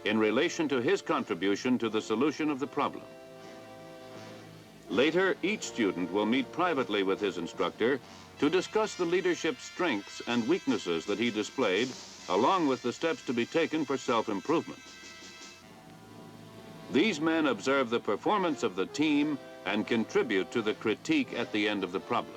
in relation to his contribution to the solution of the problem. Later, each student will meet privately with his instructor to discuss the leadership strengths and weaknesses that he displayed, along with the steps to be taken for self-improvement. These men observe the performance of the team and contribute to the critique at the end of the problem.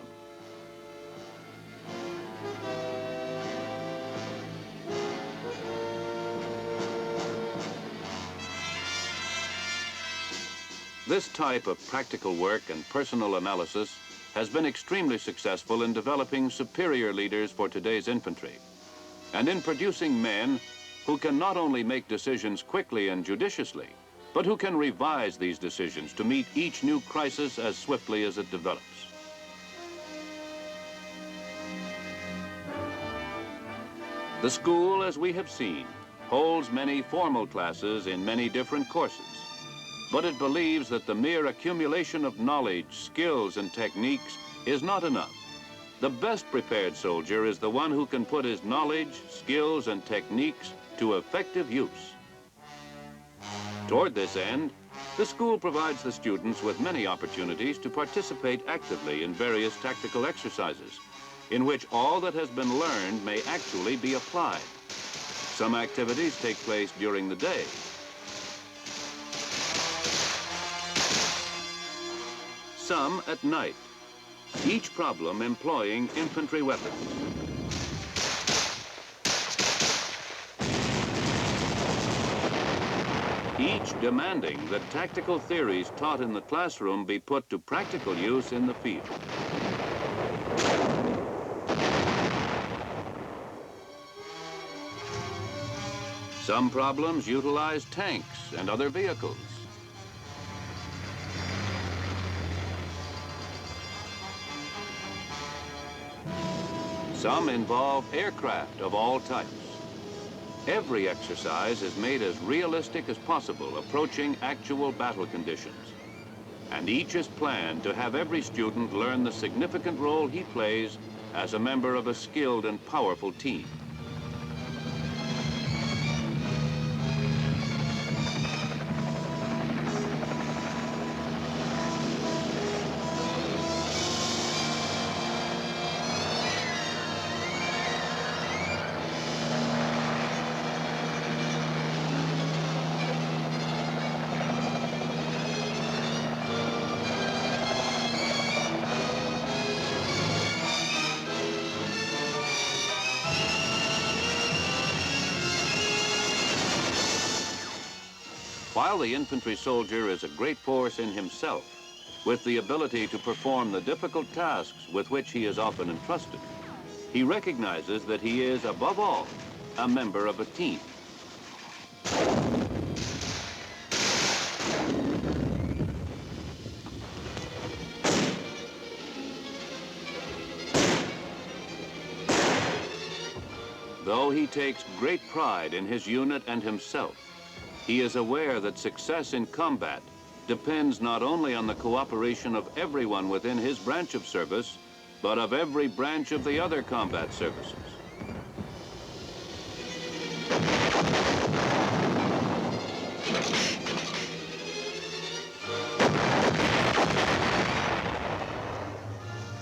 This type of practical work and personal analysis has been extremely successful in developing superior leaders for today's infantry, and in producing men who can not only make decisions quickly and judiciously, but who can revise these decisions to meet each new crisis as swiftly as it develops. The school, as we have seen, holds many formal classes in many different courses, but it believes that the mere accumulation of knowledge, skills, and techniques is not enough. The best prepared soldier is the one who can put his knowledge, skills, and techniques to effective use. Toward this end, the school provides the students with many opportunities to participate actively in various tactical exercises, in which all that has been learned may actually be applied. Some activities take place during the day. Some at night, each problem employing infantry weapons. Each demanding that tactical theories taught in the classroom be put to practical use in the field. Some problems utilize tanks and other vehicles. Some involve aircraft of all types. Every exercise is made as realistic as possible, approaching actual battle conditions. And each is planned to have every student learn the significant role he plays as a member of a skilled and powerful team. While the infantry soldier is a great force in himself, with the ability to perform the difficult tasks with which he is often entrusted, he recognizes that he is, above all, a member of a team. Though he takes great pride in his unit and himself, he is aware that success in combat depends not only on the cooperation of everyone within his branch of service, but of every branch of the other combat services.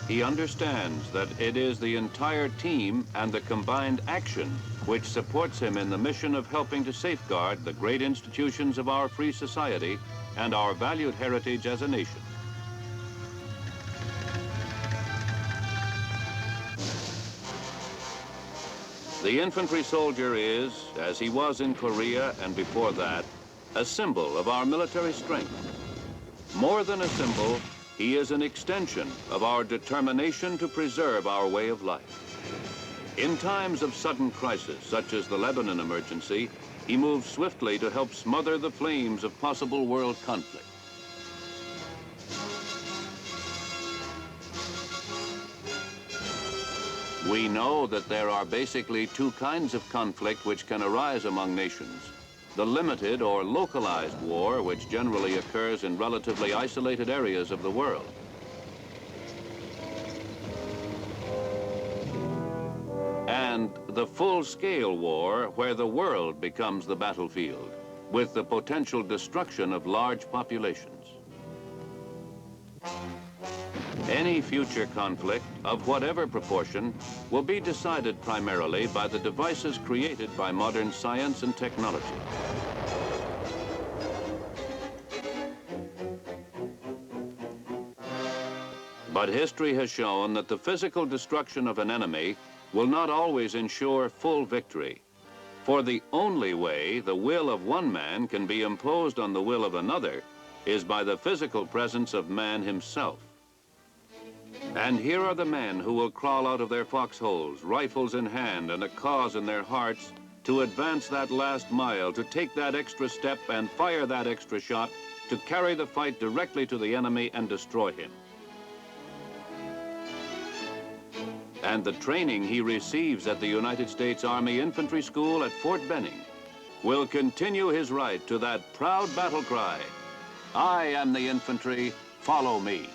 He understands that it is the entire team and the combined action which supports him in the mission of helping to safeguard the great institutions of our free society and our valued heritage as a nation. The infantry soldier is, as he was in Korea and before that, a symbol of our military strength. More than a symbol, he is an extension of our determination to preserve our way of life. In times of sudden crisis, such as the Lebanon emergency, he moves swiftly to help smother the flames of possible world conflict. We know that there are basically two kinds of conflict which can arise among nations: the limited or localized war, which generally occurs in relatively isolated areas of the world, and the full-scale war, where the world becomes the battlefield, with the potential destruction of large populations. Any future conflict, of whatever proportion, will be decided primarily by the devices created by modern science and technology. But history has shown that the physical destruction of an enemy will not always ensure full victory. For the only way the will of one man can be imposed on the will of another is by the physical presence of man himself. And here are the men who will crawl out of their foxholes, rifles in hand and a cause in their hearts, to advance that last mile, to take that extra step and fire that extra shot, to carry the fight directly to the enemy and destroy him. And the training he receives at the United States Army Infantry School at Fort Benning will continue his right to that proud battle cry, "I am the infantry, follow me."